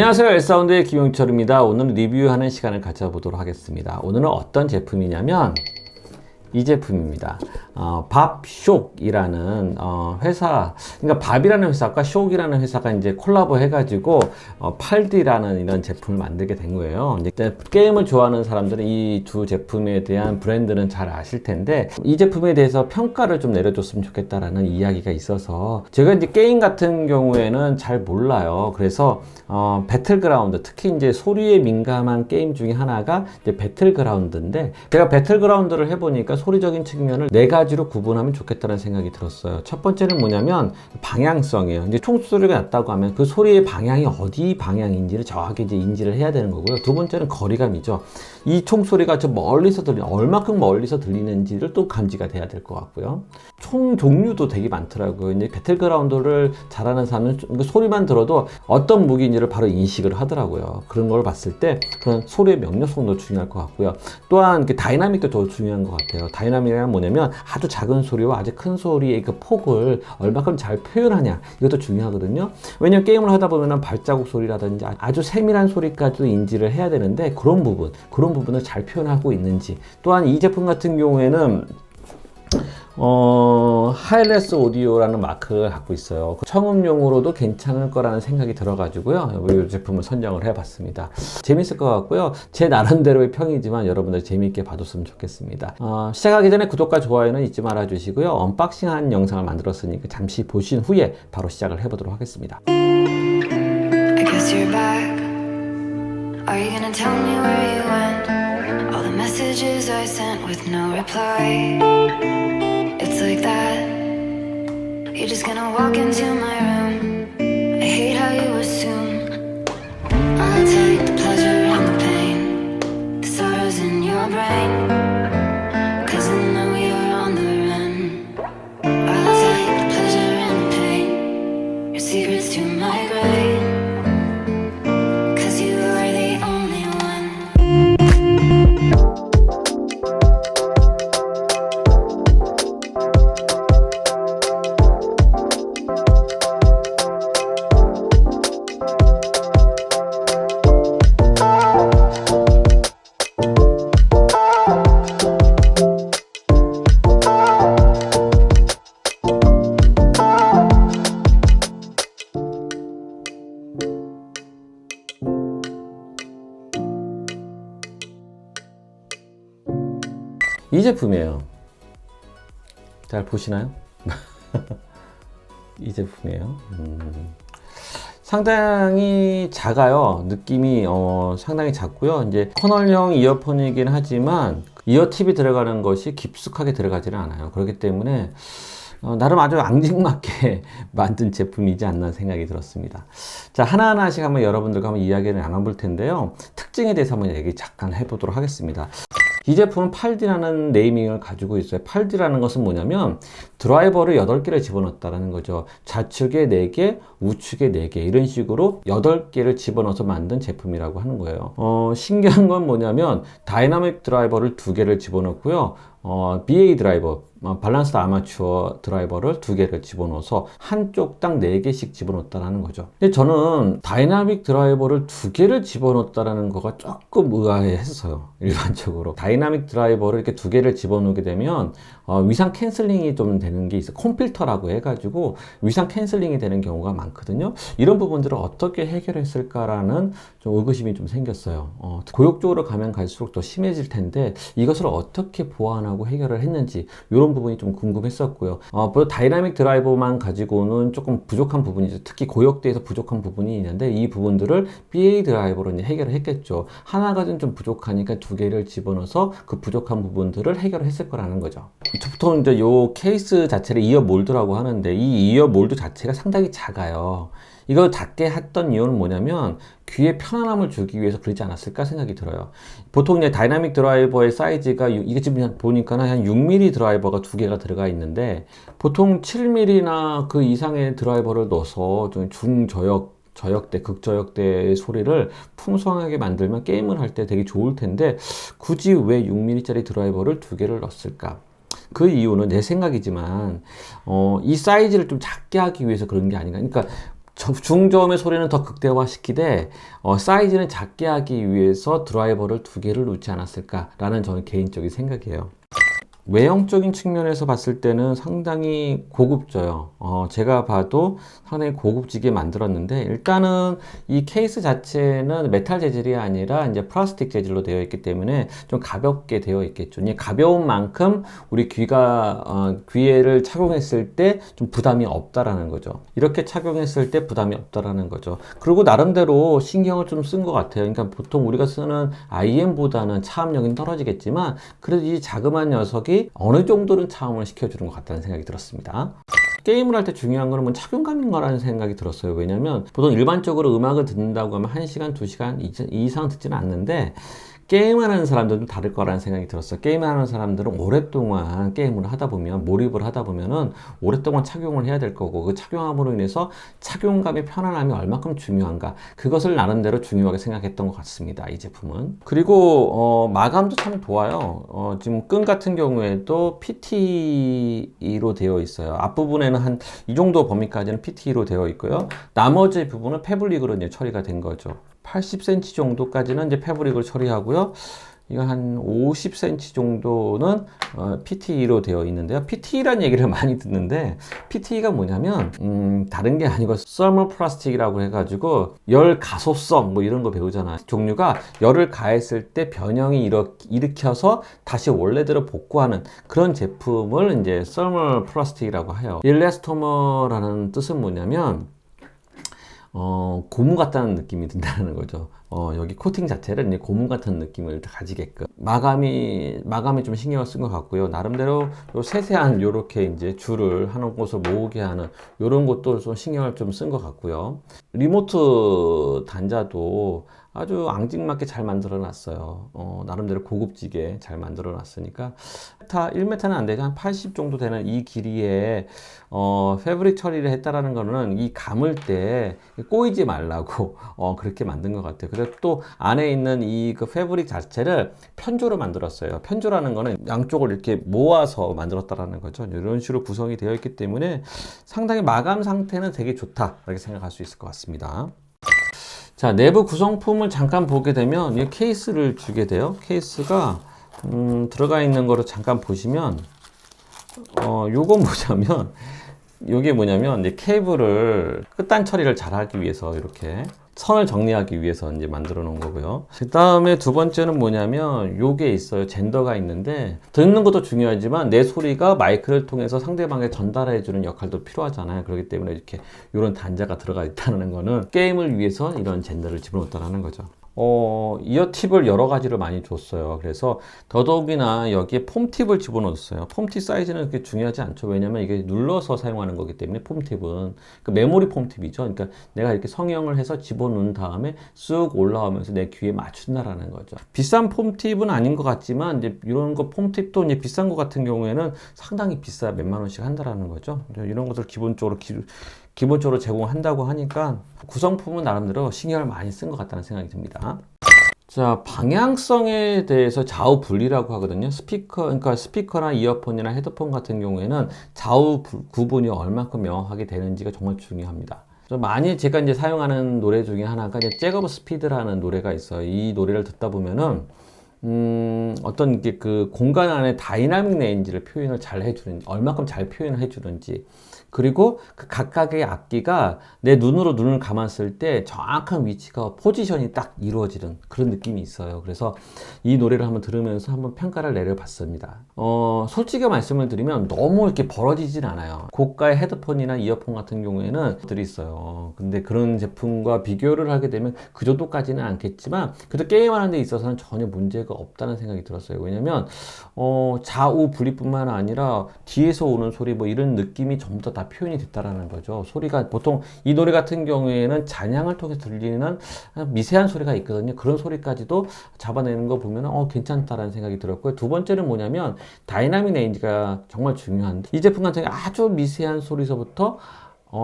안녕하세요. 엘사운드의 김용철입니다. 오늘 리뷰하는 시간을 가져보도록 하겠습니다. 오늘은 어떤 제품이냐면 이 제품입니다. 밥숍이라는 회사, 그러니까 밥이라는 회사과 숍이라는 회사가 이제 콜라보 해가지고 팔디라는 이런 제품을 만들게 된 거예요. 이제 게임을 좋아하는 사람들은 이 두 제품에 대한 브랜드는 잘 아실 텐데 이 제품에 대해서 평가를 좀 내려줬으면 좋겠다라는 이야기가 있어서 제가 이제 게임 같은 경우에는 잘 몰라요. 그래서 배틀그라운드, 특히 이제 소리에 민감한 게임 중에 하나가 이제 배틀그라운드인데 제가 배틀그라운드를 해보니까 소리적인 측면을 네 가지로 구분하면 좋겠다는 생각이 들었어요. 첫 번째는 뭐냐면 방향성이에요. 이제 총소리가 났다고 하면 그 소리의 방향이 어디 방향인지를 정확히 이제 인지를 해야 되는 거고요. 두 번째는 거리감이죠. 이 총소리가 저 멀리서 얼마큼 멀리서 들리는지를 또 감지가 돼야 될 것 같고요. 총 종류도 되게 많더라고요. 이제 배틀그라운드를 잘하는 사람은 소리만 들어도 어떤 무기인지를 바로 인식을 하더라고요. 그런 걸 봤을 때 그런 소리의 명료성도 중요할 것 같고요. 또한 다이나믹도 더 중요한 것 같아요. 다이나믹은 뭐냐면 아주 작은 소리와 아주 큰 소리의 그 폭을 얼마큼 잘 표현하냐, 이것도 중요하거든요. 왜냐면 게임을 하다 보면 발자국 소리라든지 아주 세밀한 소리까지도 인지를 해야 되는데 그런 부분을 잘 표현하고 있는지. 또한 이 제품 같은 경우에는 하이레스 오디오라는 마크를 갖고 있어요. 청음용으로도 괜찮을 거라는 생각이 들어가지고요, 이 제품을 선정을 해봤습니다. 재밌을 것 같고요. 제 나름대로의 평이지만 여러분들 재밌게 봐줬으면 좋겠습니다. 시작하기 전에 구독과 좋아요는 잊지 말아 주시고요. 언박싱한 영상을 만들었으니까 잠시 보신 후에 바로 시작을 해보도록 하겠습니다. I guess you're back. Are you gonna tell me where you went? All the messages I sent with no reply. It's like that. You're just gonna walk into my room. I hate how you assume I'll take the pleasure and the pain, the sorrows in your brain, 'cause I know you're on the run. I'll take the pleasure and the pain, your secrets to my grave, 'cause you are the only one. 이 제품이에요. 잘 보시나요? 이 제품이에요. 상당히 작아요. 느낌이 상당히 작고요. 이제 커널형 이어폰이긴 하지만 이어팁이 들어가는 것이 깊숙하게 들어가지는 않아요. 그렇기 때문에 나름 아주 앙증맞게 만든 제품이지 않나 생각이 들었습니다. 자, 하나하나씩 한번 여러분들과 한번 이야기를 나눠볼 텐데요. 특징에 대해서 한번 얘기 잠깐 해보도록 하겠습니다. 이 제품은 팔디라는 네이밍을 가지고 있어요. 팔디라는 것은 뭐냐면 드라이버를 8개를 집어넣었다는 거죠. 좌측에 4개, 우측에 4개, 이런 식으로 8개를 집어넣어서 만든 제품이라고 하는 거예요. 신기한 건 뭐냐면 다이나믹 드라이버를 2개를 집어넣고요. BA 드라이버, 밸런스드 아마추어 드라이버를 2개를 집어넣어서 한쪽당 4개씩 집어넣었다는 거죠. 근데 저는 다이나믹 드라이버를 2개를 집어넣었다는 거가 조금 의아했어요. 일반적으로 다이나믹 드라이버를 이렇게 2개를 집어넣게 되면 위상 캔슬링이 좀 되는 게 있어요. 콤필터라고 해가지고 위상 캔슬링이 되는 경우가 많거든요. 이런 부분들을 어떻게 해결했을까라는 좀 의구심이 좀 생겼어요. 고역 쪽으로 가면 갈수록 더 심해질 텐데 이것을 어떻게 보완하고 해결을 했는지, 이런 부분이 좀 궁금했었고요. 다이나믹 드라이버만 가지고는 조금 부족한 부분이죠. 특히 고역대에서 부족한 부분이 있는데 이 부분들을 BA 드라이버로 이제 해결을 했겠죠. 하나가 좀 부족하니까 2개를 집어넣어서 그 부족한 부분들을 해결을 했을 거라는 거죠. 보통 이제 요 케이스 자체를 이어 몰드라고 하는데 이 이어 몰드 자체가 상당히 작아요. 이걸 작게 했던 이유는 뭐냐면 귀에 편안함을 주기 위해서 그러지 않았을까 생각이 들어요. 보통 이제 다이나믹 드라이버의 사이즈가 이게 지금 보니까 한 6mm 드라이버가 2개가 들어가 있는데 보통 7mm나 그 이상의 드라이버를 넣어서 좀 저역대, 극저역대의 소리를 풍성하게 만들면 게임을 할 때 되게 좋을 텐데 굳이 왜 6mm짜리 드라이버를 2개를 넣었을까? 그 이유는 내 생각이지만 이 사이즈를 좀 작게 하기 위해서 그런 게 아닌가. 그러니까 중저음의 소리는 더 극대화시키되 사이즈는 작게 하기 위해서 드라이버를 두 개를 놓지 않았을까라는 저는 개인적인 생각이에요. 외형적인 측면에서 봤을 때는 상당히 고급져요. 제가 봐도 상당히 고급지게 만들었는데, 일단은 이 케이스 자체는 메탈 재질이 아니라 이제 플라스틱 재질로 되어 있기 때문에 좀 가볍게 되어 있겠죠. 이 가벼운 만큼 우리 귀에를 착용했을 때 좀 부담이 없다라는 거죠. 이렇게 착용했을 때 부담이 없다라는 거죠. 그리고 나름대로 신경을 좀 쓴 것 같아요. 그러니까 보통 우리가 쓰는 IM보다는 차음력이 떨어지겠지만, 그래도 이 자그마한 녀석이 어느 정도는 차음을 시켜주는 것 같다는 생각이 들었습니다. 게임을 할 때 중요한 거는 뭐 착용감인 거라는 생각이 들었어요. 왜냐면 보통 일반적으로 음악을 듣는다고 하면 1시간, 2시간 이상 듣지는 않는데, 게임하는 사람들은 다를 거라는 생각이 들었어요. 게임하는 사람들은 오랫동안 게임을 하다 보면, 몰입을 하다 보면은 오랫동안 착용을 해야 될 거고, 그 착용함으로 인해서 착용감의 편안함이 얼마큼 중요한가, 그것을 나름대로 중요하게 생각했던 것 같습니다. 이 제품은. 그리고 마감도 참 좋아요. 지금 끈 같은 경우에도 PT로 되어 있어요. 앞부분에는 한 이 정도 범위까지는 PT로 되어 있고요. 나머지 부분은 패블릭으로 이제 처리가 된 거죠. 80cm 정도까지는 이제 패브릭을 처리하고요. 이거 한 50cm 정도는 PT로 되어 있는데요. PT라는 얘기를 많이 듣는데, PT가 뭐냐면 다른 게 아니고 서멀 플라스틱이라고 해가지고 열 가소성 뭐 이런 거 배우잖아. 종류가 열을 가했을 때 변형이 일으켜서 다시 원래대로 복구하는 그런 제품을 이제 서멀 플라스틱이라고 해요. 일레스토머라는 뜻은 뭐냐면 고무 같다는 느낌이 든다는 거죠. 여기 코팅 자체를 이제 고무 같은 느낌을 가지게끔 마감이 좀 신경을 쓴 것 같고요. 나름대로 요 세세한 요렇게 이제 줄을 하는 곳을 모으게 하는 요런 것도 좀 신경을 좀 쓴 것 같고요. 리모트 단자도 아주 앙증맞게 잘 만들어 놨어요. 나름대로 고급지게 잘 만들어 놨으니까 1m는 안 되죠. 한 80 정도 되는 이 길이에 패브릭 처리를 했다라는 거는 이 감을 때 꼬이지 말라고 그렇게 만든 것 같아요. 그래서 또 안에 있는 이 그 패브릭 자체를 편조로 만들었어요. 편조라는 거는 양쪽을 이렇게 모아서 만들었다라는 거죠. 이런 식으로 구성이 되어 있기 때문에 상당히 마감 상태는 되게 좋다, 이렇게 생각할 수 있을 것 같습니다. 자, 내부 구성품을 잠깐 보게 되면 이 케이스를 주게 돼요. 케이스가 들어가 있는 거를 잠깐 보시면 요게 뭐냐면 이제 케이블을 끝단 처리를 잘 하기 위해서 이렇게 선을 정리하기 위해서 이제 만들어 놓은 거고요. 그 다음에 두 번째는 뭐냐면 요게 있어요. 젠더가 있는데, 듣는 것도 중요하지만 내 소리가 마이크를 통해서 상대방에 전달해 주는 역할도 필요하잖아요. 그렇기 때문에 이렇게 이런 단자가 들어가 있다는 거는 게임을 위해서 이런 젠더를 집어넣었다는 거죠. 이어 팁을 여러 가지를 많이 줬어요. 그래서 더더욱이나 여기에 폼 팁을 집어넣었어요. 폼 팁 사이즈는 그렇게 중요하지 않죠. 왜냐면 이게 눌러서 사용하는 거기 때문에 폼 팁은 그 메모리 폼 팁이죠. 그러니까 내가 이렇게 성형을 해서 집어넣은 다음에 쑥 올라오면서 내 귀에 맞춘다라는 거죠. 비싼 폼 팁은 아닌 것 같지만 이제 이런 거 폼 팁도 이제 비싼 거 같은 경우에는 상당히 비싸, 몇만 원씩 한다라는 거죠. 이런 것들 기본적으로 제공한다고 하니까 구성품은 나름대로 신경을 많이 쓴 것 같다는 생각이 듭니다. 자, 방향성에 대해서 좌우 분리라고 하거든요. 그러니까 스피커나 이어폰이나 헤드폰 같은 경우에는 좌우 구분이 얼마큼 명확하게 되는지가 정말 중요합니다. 많이 제가 이제 사용하는 노래 중에 하나가 이제 잭 오브 스피드라는 노래가 있어요. 이 노래를 듣다 보면은 어떤 게 그 공간 안에 다이나믹 레인지를 표현을 잘 해주는지, 얼마큼 잘 표현을 해주는지, 그리고 그 각각의 악기가 내 눈을 감았을 때 정확한 위치가, 포지션이 딱 이루어지는 그런 느낌이 있어요. 그래서 이 노래를 한번 들으면서 한번 평가를 내려봤습니다. 솔직히 말씀을 드리면 너무 이렇게 벌어지진 않아요. 고가의 헤드폰이나 이어폰 같은 경우에는 들이 있어요. 근데 그런 제품과 비교를 하게 되면 그 정도까지는 않겠지만, 그래도 게임하는 데 있어서는 전혀 문제가 없다는 생각이 들었어요. 왜냐면 좌우 분리뿐만 아니라 뒤에서 오는 소리 뭐 이런 느낌이 전부 다 표현이 됐다라는 거죠. 소리가 보통 이 노래 같은 경우에는 잔향을 통해 들리는 미세한 소리가 있거든요. 그런 소리까지도 잡아내는 거 보면 괜찮다라는 생각이 들었고요. 두 번째는 뭐냐면 다이나믹 레인지가 정말 중요한데, 이 제품 같은 경우 아주 미세한 소리서부터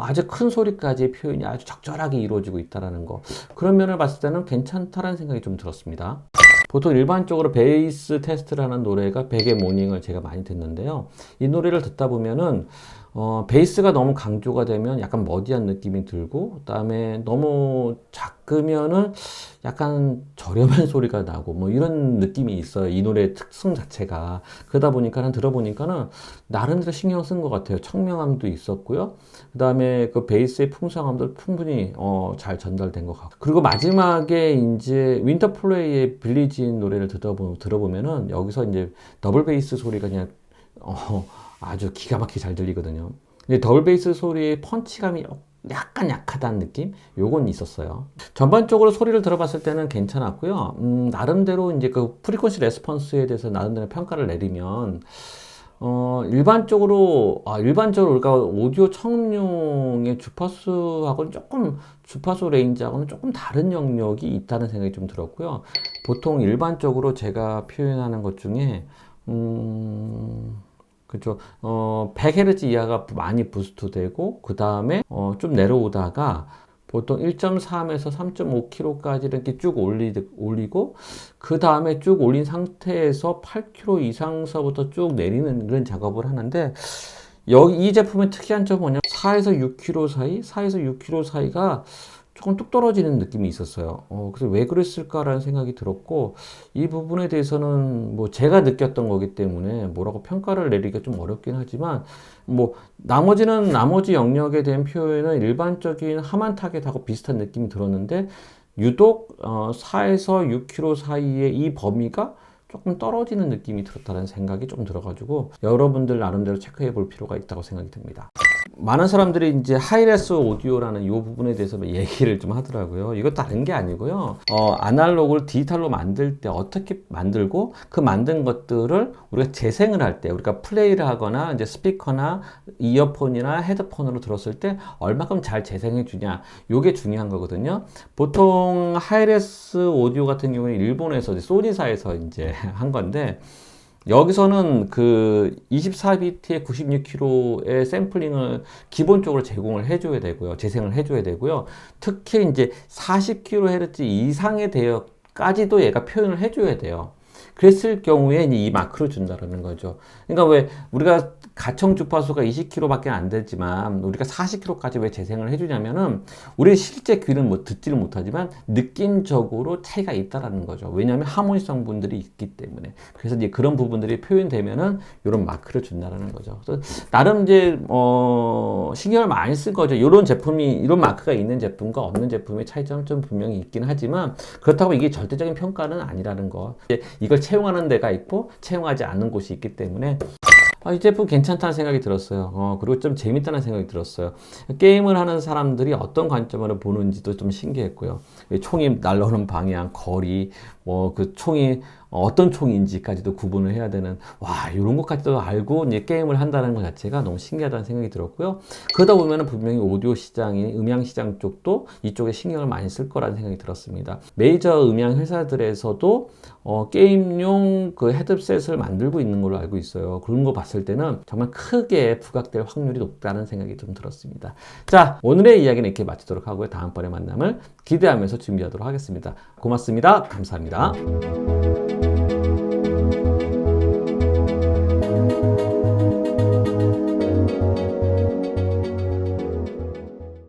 아주 큰 소리까지의 표현이 아주 적절하게 이루어지고 있다는 거, 그런 면을 봤을 때는 괜찮다라는 생각이 좀 들었습니다. 보통 일반적으로 베이스 테스트라는 노래가 베개 모닝을 제가 많이 듣는데요. 이 노래를 듣다 보면은 베이스가 너무 강조가 되면 약간 머디한 느낌이 들고, 그 다음에 너무 작으면은 약간 저렴한 소리가 나고, 뭐 이런 느낌이 있어요. 이 노래의 특성 자체가. 그러다 보니까는 들어보니까는 나름대로 신경 쓴 것 같아요. 청명함도 있었고요. 그 다음에 그 베이스의 풍성함도 충분히 잘 전달된 것 같고. 그리고 마지막에 이제 윈터플레이의 빌리진 노래를 들어보면은 여기서 이제 더블 베이스 소리가 그냥 아주 기가 막히게 잘 들리거든요. 근데 더블 베이스 소리의 펀치감이 약간 약하다는 느낌? 요건 있었어요. 전반적으로 소리를 들어봤을 때는 괜찮았고요. 나름대로 이제 그 프리퀀시 레스폰스에 대해서 나름대로 평가를 내리면, 일반적으로 우리가 오디오 청음용의 주파수하고는 조금, 주파수 레인지하고는 조금 다른 영역이 있다는 생각이 좀 들었고요. 보통 일반적으로 제가 표현하는 것 중에, 그죠. 100Hz 이하가 많이 부스트 되고, 그 다음에, 좀 내려오다가, 보통 1.3에서 3.5kg까지 이렇게 쭉 올리고, 그 다음에 쭉 올린 상태에서 8kg 이상서부터 쭉 내리는 이런 작업을 하는데, 이 제품의 특이한 점은 뭐냐? 4에서 6kg 사이, 4에서 6kg 사이가 조금 뚝 떨어지는 느낌이 있었어요. 그래서 왜 그랬을까라는 생각이 들었고, 이 부분에 대해서는 뭐 제가 느꼈던 거기 때문에 뭐라고 평가를 내리기가 좀 어렵긴 하지만, 뭐 나머지 영역에 대한 표현은 일반적인 하만 타겟하고 비슷한 느낌이 들었는데, 유독 4에서 6kg 사이의 이 범위가 조금 떨어지는 느낌이 들었다는 생각이 좀 들어가지고 여러분들 나름대로 체크해 볼 필요가 있다고 생각이 듭니다. 많은 사람들이 이제 하이레스 오디오라는 이 부분에 대해서 얘기를 좀 하더라고요. 이거 다른 게 아니고요. 아날로그를 디지털로 만들 때 어떻게 만들고 그 만든 것들을 우리가 재생을 할 때, 우리가 플레이를 하거나 이제 스피커나 이어폰이나 헤드폰으로 들었을 때 얼마큼 잘 재생해 주냐. 요게 중요한 거거든요. 보통 하이레스 오디오 같은 경우는 일본에서 소니사에서 이제 한 건데, 여기서는 그 24비트에 96kHz의 샘플링을 기본적으로 제공을 해줘야 되고요. 재생을 해줘야 되고요. 특히 이제 40kHz 이상에 대해까지도 얘가 표현을 해줘야 돼요. 그랬을 경우에 이 마크를 준다라는 거죠. 그러니까 왜 우리가 가청 주파수가 20kHz밖에 안 되지만 우리가 40kHz까지 왜 재생을 해주냐면은 우리 실제 귀는 뭐 듣지를 못하지만 느낌적으로 차이가 있다라는 거죠. 왜냐하면 하모니성 분들이 있기 때문에. 그래서 이제 그런 부분들이 표현되면은 이런 마크를 준다라는 거죠. 그래서 나름 이제 신경을 많이 쓴 거죠. 이런 마크가 있는 제품과 없는 제품의 차이점은 좀 분명히 있긴 하지만 그렇다고 이게 절대적인 평가는 아니라는 거. 이걸 채용하는 데가 있고 채용하지 않는 곳이 있기 때문에 이 제품 괜찮다는 생각이 들었어요. 그리고 좀 재밌다는 생각이 들었어요. 게임을 하는 사람들이 어떤 관점으로 보는지도 좀 신기했고요. 총이 날아오는 방향, 거리, 뭐 그 총이 어떤 총인지까지도 구분을 해야 되는, 이런 것까지도 알고 이제 게임을 한다는 것 자체가 너무 신기하다는 생각이 들었고요. 그러다 보면은 분명히 오디오 시장이, 음향 시장 쪽도 이쪽에 신경을 많이 쓸 거라는 생각이 들었습니다. 메이저 음향 회사들에서도 게임용 그 헤드셋을 만들고 있는 걸로 알고 있어요. 그런 거 봤을 때는 정말 크게 부각될 확률이 높다는 생각이 좀 들었습니다. 자, 오늘의 이야기는 이렇게 마치도록 하고요. 다음번에 만남을 기대하면서 준비하도록 하겠습니다. 고맙습니다. 감사합니다.